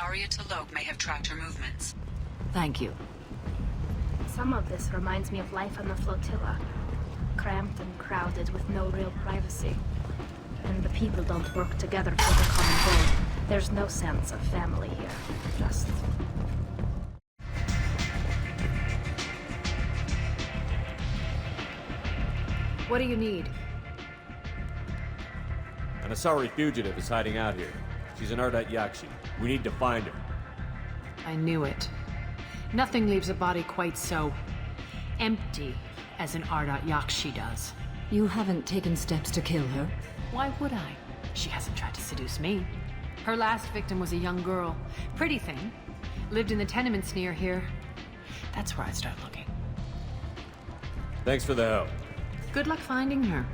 Arya T'Loak may have tracked her movements. Thank you. Some of this reminds me of life on the flotilla. Cramped and crowded with no real privacy. And the people don't work together for the common goal. There's no sense of family here. Just... What do you need? An Asari fugitive is hiding out here. She's an Ardat-Yakshi. We need to find her. I knew it. Nothing leaves a body quite so... empty as an Ardat-Yakshi does. You haven't taken steps to kill her? Why would I? She hasn't tried to seduce me. Her last victim was a young girl. Pretty thing. Lived in the tenements near here. That's where I'd start looking. Thanks for the help. Good luck finding her.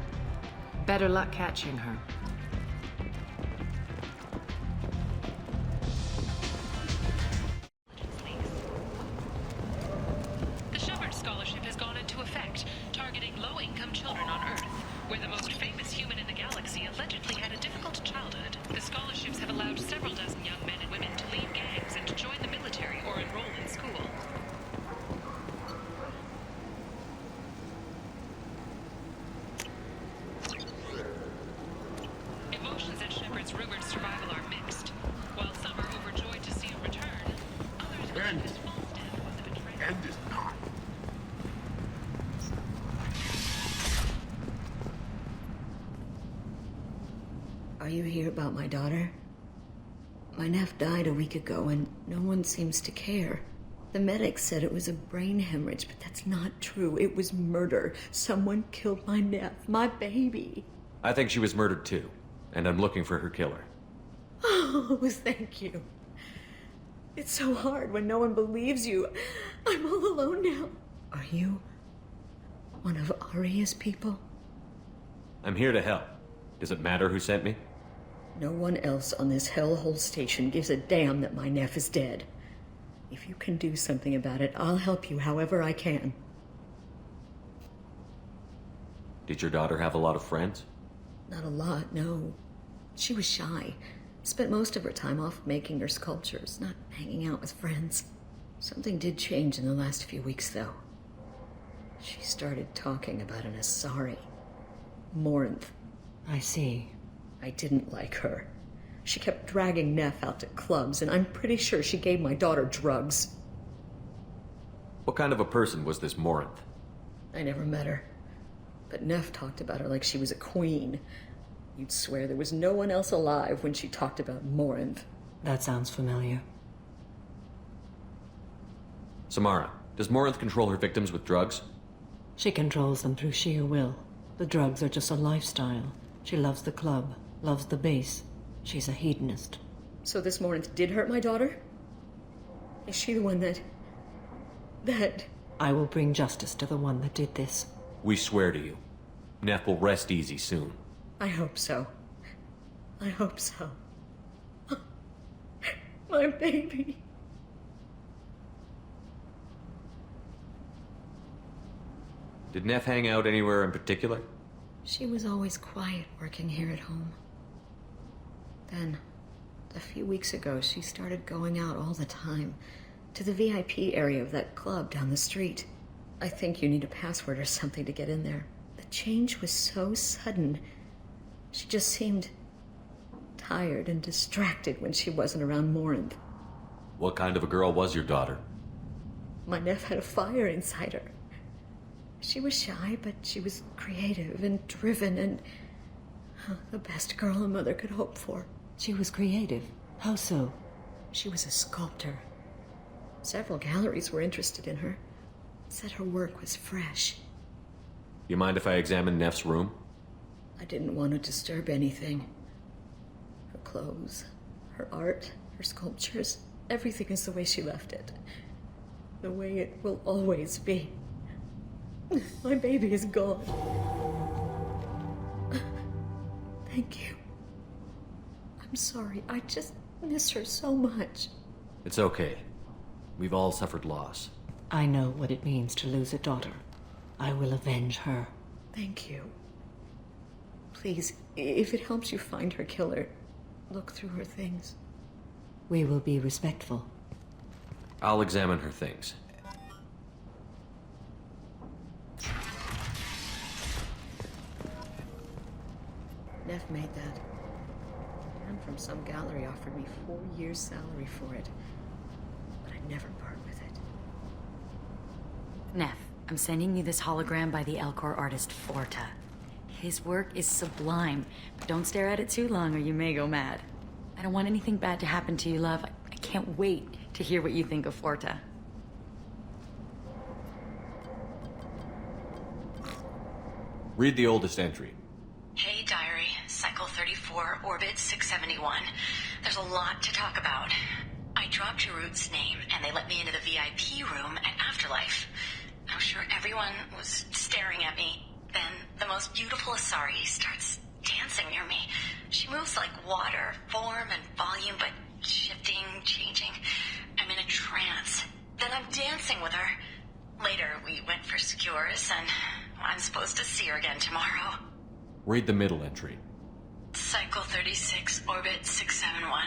Better luck catching her. The Shepard Scholarship has gone into effect, targeting low-income children on Earth, where the most famous human in the galaxy allegedly had a difficult childhood. The scholarships have allowed several dozen young men and women to leave gangs and to join the military or enroll in school. Emotions at Shepard's rumored survival are mixed. While some are overjoyed to see him return, others believe his false death was a betrayal. End is not. Are you here about my daughter? My nephew died a week ago and no one seems to care. The medics said it was a brain hemorrhage, but that's not true. It was murder. Someone killed my nephew, my baby. I think she was murdered too, and I'm looking for her killer. Oh, thank you. It's so hard when no one believes you. I'm all alone now. Are you one of Arya's people? I'm here to help. Does it matter who sent me? No one else on this hellhole station gives a damn that my nephew is dead. If you can do something about it, I'll help you however I can. Did your daughter have a lot of friends? Not a lot, no. She was shy. Spent most of her time off making her sculptures, not hanging out with friends. Something did change in the last few weeks, though. She started talking about an Asari. Morinth. I see. I didn't like her. She kept dragging Neff out to clubs, and I'm pretty sure she gave my daughter drugs. What kind of a person was this Morinth? I never met her. But Neff talked about her like she was a queen. You'd swear there was no one else alive when she talked about Morinth. That sounds familiar. Samara, does Morinth control her victims with drugs? She controls them through sheer will. The drugs are just a lifestyle. She loves the club, loves the base. She's a hedonist. So this Morinth did hurt my daughter? Is she the one that... I will bring justice to the one that did this. We swear to you. Neff will rest easy soon. I hope so. I hope so. My baby. Did Neff hang out anywhere in particular? She was always quiet working here at home. Then, a few weeks ago, she started going out all the time to the VIP area of that club down the street. I think you need a password or something to get in there. The change was so sudden. She just seemed tired and distracted when she wasn't around Morinth. What kind of a girl was your daughter? My nephew had a fire inside her. She was shy, but she was creative and driven and the best girl a mother could hope for. She was creative. How so? She was a sculptor. Several galleries were interested in her. Said her work was fresh. You mind if I examine Neff's room? I didn't want to disturb anything. Her clothes, her art, her sculptures, everything is the way she left it. The way it will always be. My baby is gone. Thank you. I'm sorry. I just miss her so much. It's okay. We've all suffered loss. I know what it means to lose a daughter. I will avenge her. Thank you. Please, if it helps you find her killer, look through her things. We will be respectful. I'll examine her things. Neff made that. A man from some gallery offered me 4 years' salary for it. But I'd never part with it. Neff, I'm sending you this hologram by the Elcor artist Forta. His work is sublime, but don't stare at it too long or you may go mad. I don't want anything bad to happen to you, love. I can't wait to hear what you think of Forta. Read the oldest entry. Hey, Diary. Cycle 34, Orbit 671. There's a lot to talk about. I dropped Jarut's name, and they let me into the VIP room at Afterlife. I'm sure everyone was staring at me. Then the most beautiful Asari starts dancing near me. She moves like water, form and volume, but shifting, changing. I'm in a trance. Then I'm dancing with her. Later, we went for skewers, and I'm supposed to see her again tomorrow. Read the middle entry. Cycle 36, Orbit 671.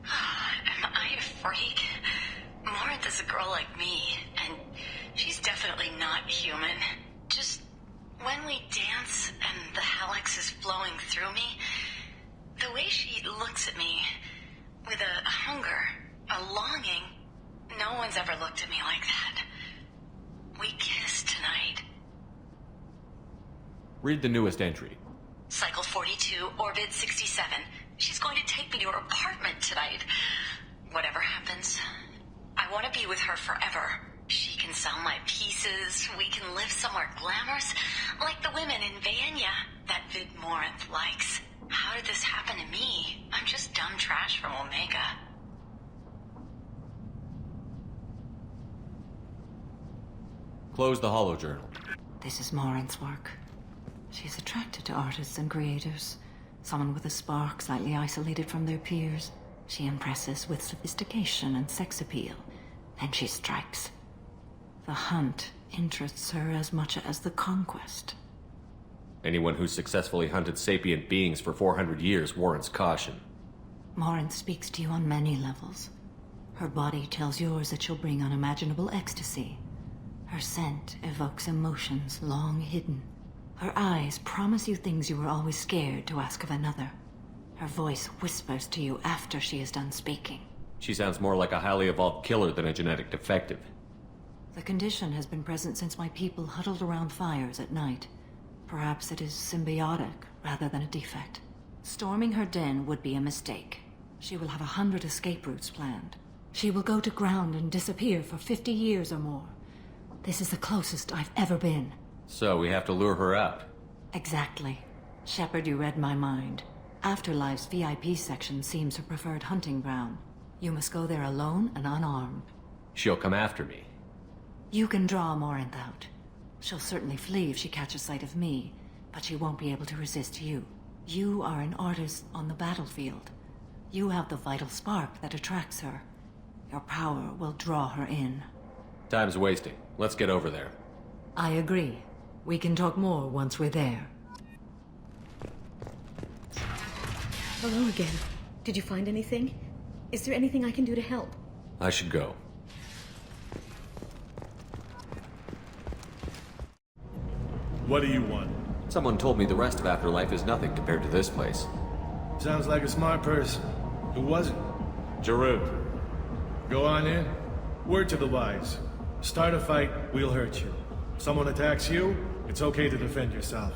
Am I a freak? Morinth is a girl like me, and she's definitely not human. Just when we dance and the Hallex is flowing through me, the way she looks at me with a hunger, a longing, no one's ever looked at me like that. We kissed tonight. Read the newest entry. Cycle 42, Orbit 67. She's going to take me to her apartment tonight. Whatever happens, I want to be with her forever. She can sell my pieces. We can live somewhere glamorous, like the women in Vanya that Vid Morinth likes. How did this happen to me? I'm just dumb trash from Omega. Close the holojournal. This is Morinth's work. She's attracted to artists and creators. Someone with a spark, slightly isolated from their peers. She impresses with sophistication and sex appeal. Then she strikes. The hunt interests her as much as the conquest. Anyone who's successfully hunted sapient beings for 400 years warrants caution. Morinth speaks to you on many levels. Her body tells yours that she'll bring unimaginable ecstasy. Her scent evokes emotions long hidden. Her eyes promise you things you were always scared to ask of another. Her voice whispers to you after she is done speaking. She sounds more like a highly evolved killer than a genetic defective. The condition has been present since my people huddled around fires at night. Perhaps it is symbiotic rather than a defect. Storming her den would be a mistake. She will have 100 escape routes planned. She will go to ground and disappear for 50 years or more. This is the closest I've ever been. So we have to lure her out. Exactly. Shepard, you read my mind. Afterlife's VIP section seems her preferred hunting ground. You must go there alone and unarmed. She'll come after me. You can draw Morinth out. She'll certainly flee if she catches sight of me, but she won't be able to resist you. You are an artist on the battlefield. You have the vital spark that attracts her. Your power will draw her in. Time's wasting. Let's get over there. I agree. We can talk more once we're there. Hello again. Did you find anything? Is there anything I can do to help? I should go. What do you want? Someone told me the rest of Afterlife is nothing compared to this place. Sounds like a smart person. Who was it? Jarut. Go on in. Word to the wise. Start a fight, we'll hurt you. Someone attacks you, it's okay to defend yourself.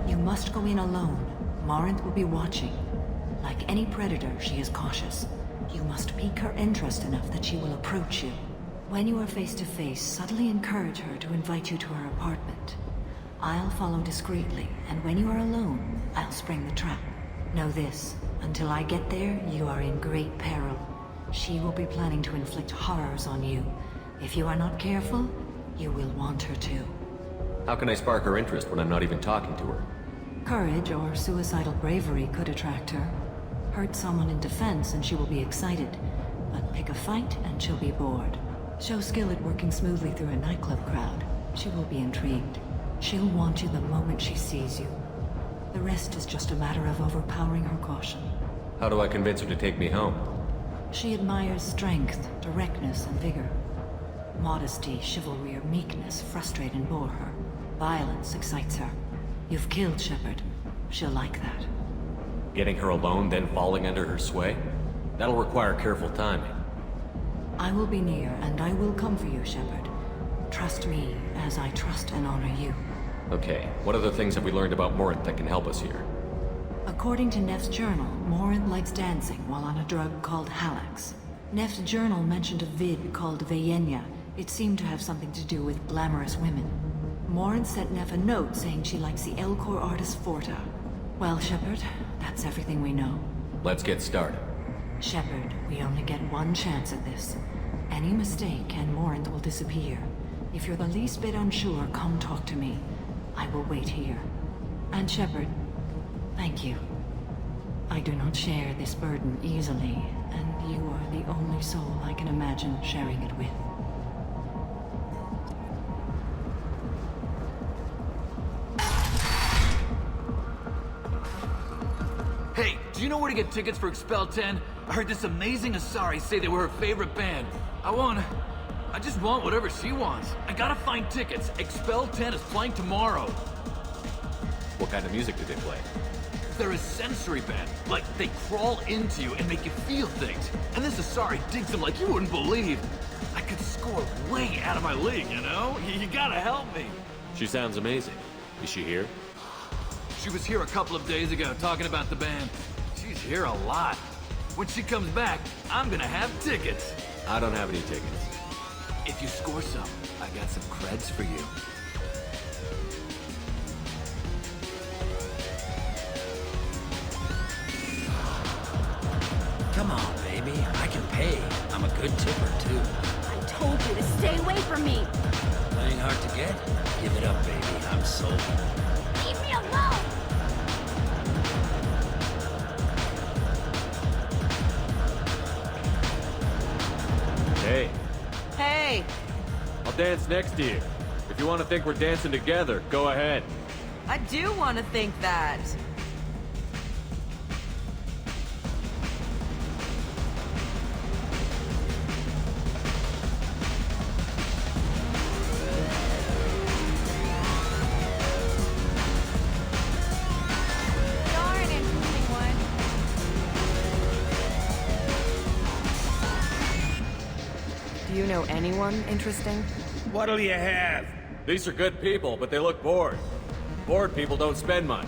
You must go in alone. Morinth will be watching. Like any predator, she is cautious. You must pique her interest enough that she will approach you. When you are face to face, subtly encourage her to invite you to her apartment. I'll follow discreetly, and when you are alone, I'll spring the trap. Know this, until I get there, you are in great peril. She will be planning to inflict horrors on you. If you are not careful, you will want her to. How can I spark her interest when I'm not even talking to her? Courage or suicidal bravery could attract her. Hurt someone in defense and she will be excited. but pick a fight and she'll be bored. Show skill at working smoothly through a nightclub crowd. She will be intrigued. She'll want you the moment she sees you. The rest is just a matter of overpowering her caution. How do I convince her to take me home? She admires strength, directness, and vigor. Modesty, chivalry, or meekness frustrate and bore her. Violence excites her. You've killed Shepard. She'll like that. Getting her alone, then falling under her sway? That'll require careful timing. I will be near, and I will come for you, Shepard. Trust me, as I trust and honor you. Okay, what other things have we learned about Morinth that can help us here? According to Neff's journal, Morinth likes dancing while on a drug called Halax. Neff's journal mentioned a vid called Vayenya. It seemed to have something to do with glamorous women. Morinth sent Neff a note saying she likes the Elcor artist Forta. Well, Shepard, that's everything we know. Let's get started. Shepard, we only get one chance at this. Any mistake and Morinth will disappear. If you're the least bit unsure, come talk to me. I will wait here. And Shepard, thank you. I do not share this burden easily, and you are the only soul I can imagine sharing it with. Hey, do you know where to get tickets for Expel 10? I heard this amazing Asari say they were her favorite band. I just want whatever she wants. I gotta find tickets. Expel 10 is playing tomorrow. What kind of music do they play? They're a sensory band. Like, they crawl into you and make you feel things. And this Asari digs them like you wouldn't believe. I could score way out of my league, you know? You gotta help me. She sounds amazing. Is she here? She was here a couple of days ago talking about the band. She's here a lot. When she comes back, I'm gonna have tickets. I don't have any tickets. If you score some, I got some creds for you. Come on, baby. I can pay. I'm a good tipper, too. I told you to stay away from me! Playing hard to get? Give it up, baby. I'm sold. Leave me alone! Hey, Hey! I'll dance next to you. If you want to think we're dancing together, go ahead. I do want to think that. Darn interesting one. Do you know anyone interesting? What'll you have? These are good people, but they look bored. Bored people don't spend much.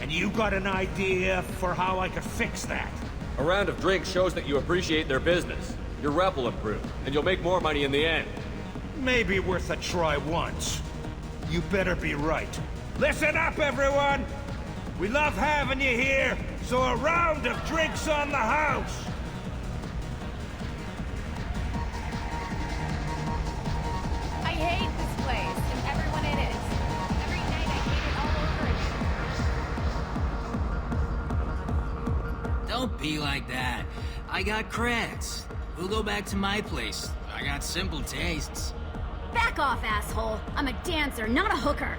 And you got an idea for how I could fix that? A round of drinks shows that you appreciate their business. Your rep will improve, and you'll make more money in the end. Maybe worth a try once. You better be right. Listen up, everyone! We love having you here, so a round of drinks on the house! I hate this place and everyone in it. Every night I hate it all over again. Don't be like that. I got creds. We'll go back to my place. I got simple tastes. Back off, asshole. I'm a dancer, not a hooker.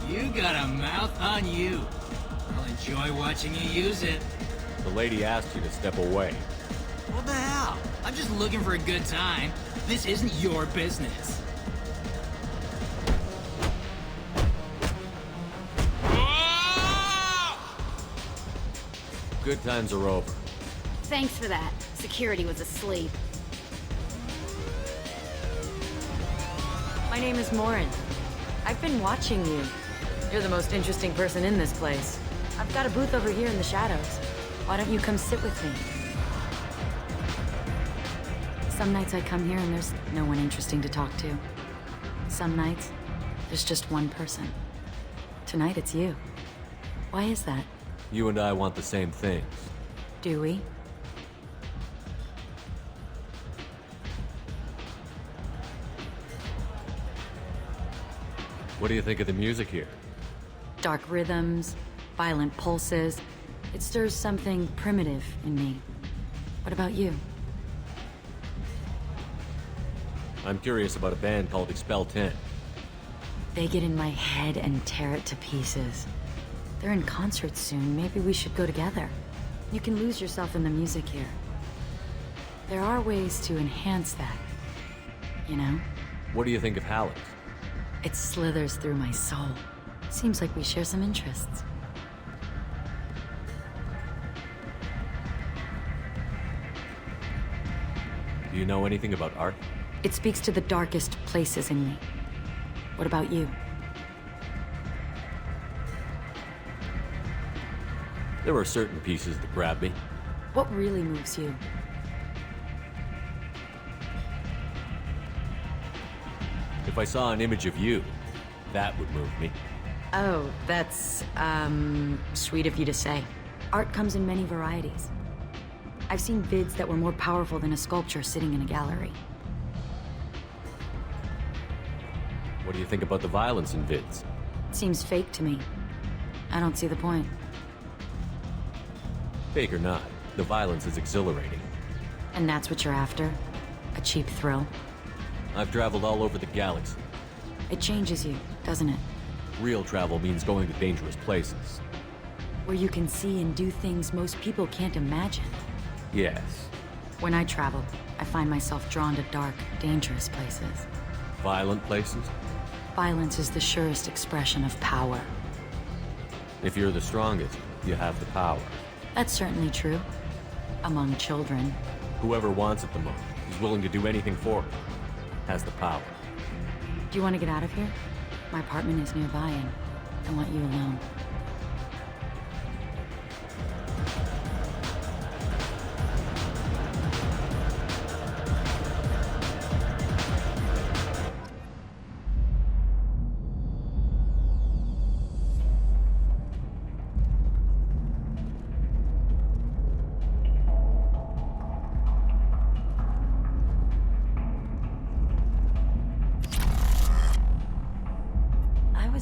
You got a mouth on you. I'll enjoy watching you use it. The lady asked you to step away. What the hell? I'm just looking for a good time. This isn't your business. Good times are over. Thanks for that. Security was asleep. My name is Morin. I've been watching you. You're the most interesting person in this place. I've got a booth over here in the shadows. Why don't you come sit with me? Some nights I come here and there's no one interesting to talk to. Some nights, there's just one person. Tonight it's you. Why is that? You and I want the same things. Do we? What do you think of the music here? Dark rhythms, violent pulses. It stirs something primitive in me. What about you? I'm curious about a band called Expel 10. They get in my head and tear it to pieces. They're in concert soon. Maybe we should go together. You can lose yourself in the music here. There are ways to enhance that, you know? What do you think of Halleck's? It slithers through my soul. Seems like we share some interests. Do you know anything about art? It speaks to the darkest places in me. What about you? There are certain pieces that grab me. What really moves you? If I saw an image of you, that would move me. Oh, that's, sweet of you to say. Art comes in many varieties. I've seen vids that were more powerful than a sculpture sitting in a gallery. What do you think about the violence in vids? It seems fake to me. I don't see the point. Fake or not, the violence is exhilarating. And that's what you're after? A cheap thrill? I've traveled all over the galaxy. It changes you, doesn't it? Real travel means going to dangerous places. Where you can see and do things most people can't imagine. Yes. When I travel, I find myself drawn to dark, dangerous places. Violent places? Violence is the surest expression of power. If you're the strongest, you have the power. That's certainly true. Among children. Whoever wants it the most, is willing to do anything for it, has the power. Do you want to get out of here? My apartment is nearby and I want you alone.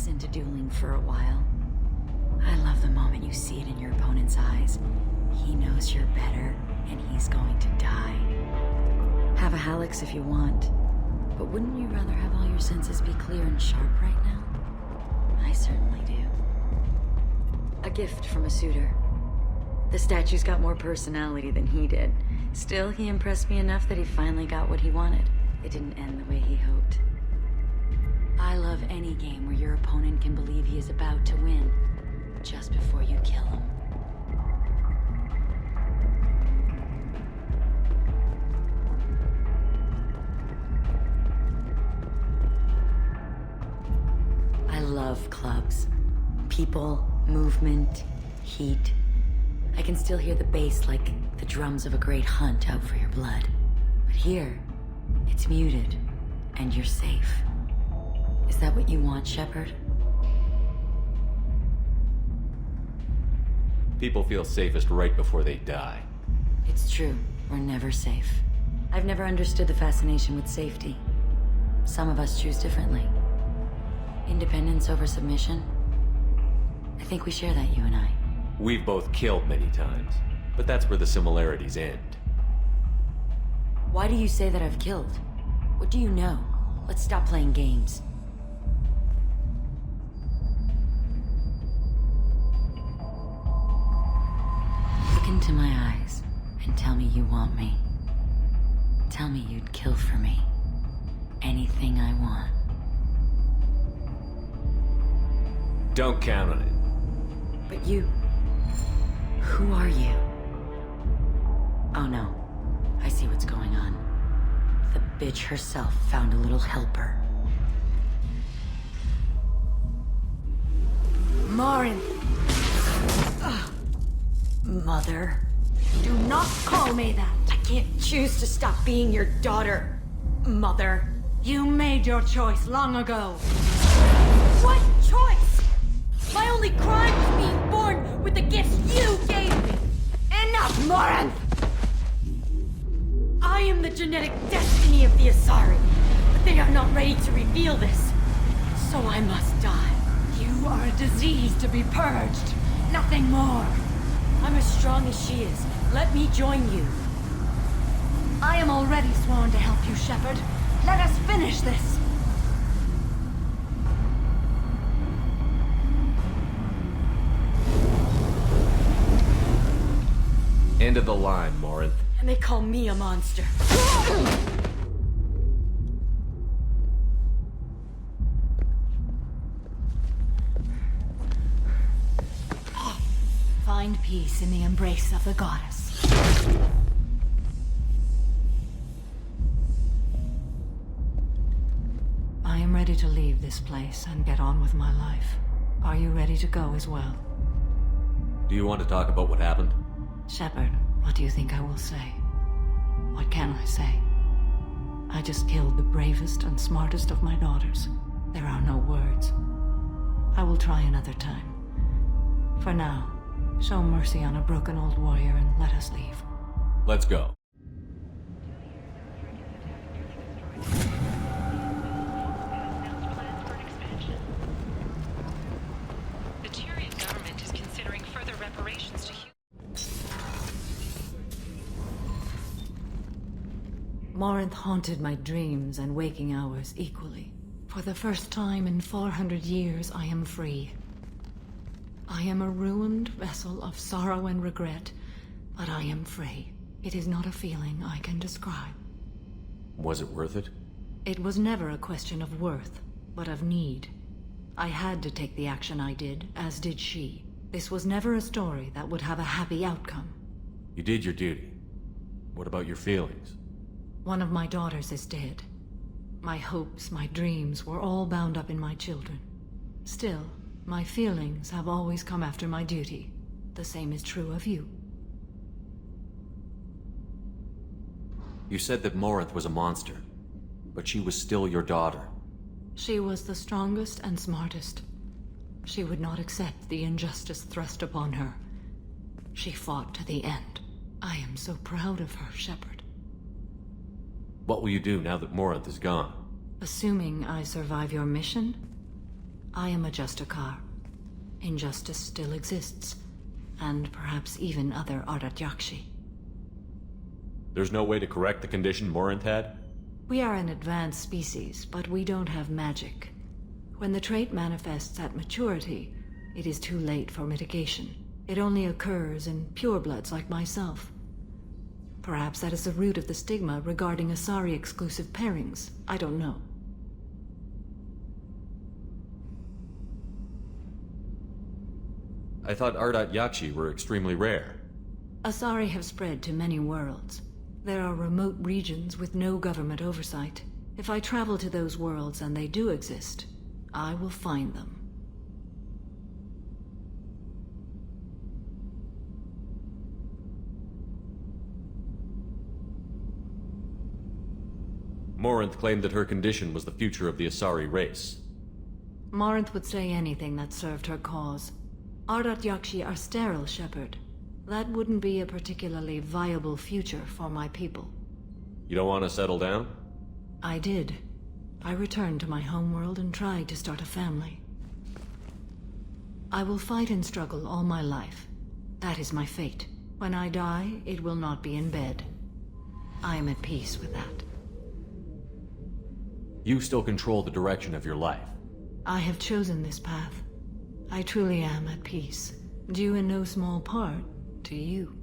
Into dueling for a while. I love the moment you see it in your opponent's eyes. He knows you're better, and he's going to die. Have a Halleck's if you want, but wouldn't you rather have all your senses be clear and sharp right now? I certainly do. A gift from a suitor. The statue's got more personality than he did. Still, he impressed me enough that he finally got what he wanted. It didn't end the way he hoped. I love any game where your opponent can believe he is about to win, just before you kill him. I love clubs. People, movement, heat. I can still hear the bass like the drums of a great hunt out for your blood. But here, it's muted, and you're safe. Is that what you want, Shepard? People feel safest right before they die. It's true. We're never safe. I've never understood the fascination with safety. Some of us choose differently. Independence over submission? I think we share that, you and I. We've both killed many times, but that's where the similarities end. Why do you say that I've killed? What do you know? Let's stop playing games. Look into my eyes and tell me you want me. Tell me you'd kill for me. Anything I want. Don't count on it. But you... Who are you? Oh no. I see what's going on. The bitch herself found a little helper. Marin! Mother. Do not call me that! I can't choose to stop being your daughter, Mother. You made your choice long ago. What choice? My only crime was being born with the gifts you gave me. Enough, Morin! I am the genetic destiny of the Asari, but they are not ready to reveal this. So I must die. You are a disease to be purged. Nothing more. I'm as strong as she is. Let me join you. I am already sworn to help you, Shepard. Let us finish this! End of the line, Morinth. And they call me a monster. Find peace in the embrace of the goddess. I am ready to leave this place and get on with my life. Are you ready to go as well? Do you want to talk about what happened? Shepard, what do you think I will say? What can I say? I just killed the bravest and smartest of my daughters. There are no words. I will try another time. For now, show mercy on a broken old warrior and let us leave. Let's go. The Tyrian government is considering further reparations to Morinth haunted my dreams and waking hours equally. For the first time in 400 years, I am free. I am a ruined vessel of sorrow and regret, but I am free. It is not a feeling I can describe. Was it worth it? It was never a question of worth, but of need. I had to take the action I did, as did she. This was never a story that would have a happy outcome. You did your duty. What about your feelings? One of my daughters is dead. My hopes, my dreams were all bound up in my children. Still, my feelings have always come after my duty. The same is true of you. You said that Morinth was a monster, but she was still your daughter. She was the strongest and smartest. She would not accept the injustice thrust upon her. She fought to the end. I am so proud of her, Shepard. What will you do now that Morinth is gone? Assuming I survive your mission, I am a Justicar. Injustice still exists, and perhaps even other Ardat-Yakshi. There's no way to correct the condition Morinth had? We are an advanced species, but we don't have magic. When the trait manifests at maturity, it is too late for mitigation. It only occurs in purebloods like myself. Perhaps that is the root of the stigma regarding Asari-exclusive pairings. I don't know. I thought Ardat-Yakshi were extremely rare. Asari have spread to many worlds. There are remote regions with no government oversight. If I travel to those worlds and they do exist, I will find them. Morinth claimed that her condition was the future of the Asari race. Morinth would say anything that served her cause. Ardat-Yakshi are sterile, Shepard. That wouldn't be a particularly viable future for my people. You don't want to settle down? I did. I returned to my homeworld and tried to start a family. I will fight and struggle all my life. That is my fate. When I die, it will not be in bed. I am at peace with that. You still control the direction of your life. I have chosen this path. I truly am at peace, due in no small part to you.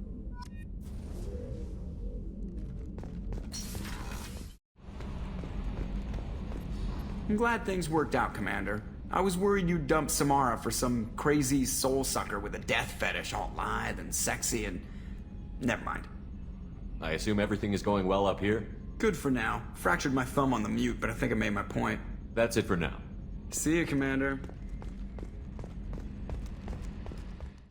I'm glad things worked out, Commander. I was worried you'd dump Samara for some crazy soul sucker with a death fetish, all lithe and sexy and... Never mind. I assume everything is going well up here? Good for now. Fractured my thumb on the mute, but I think I made my point. That's it for now. See you, Commander.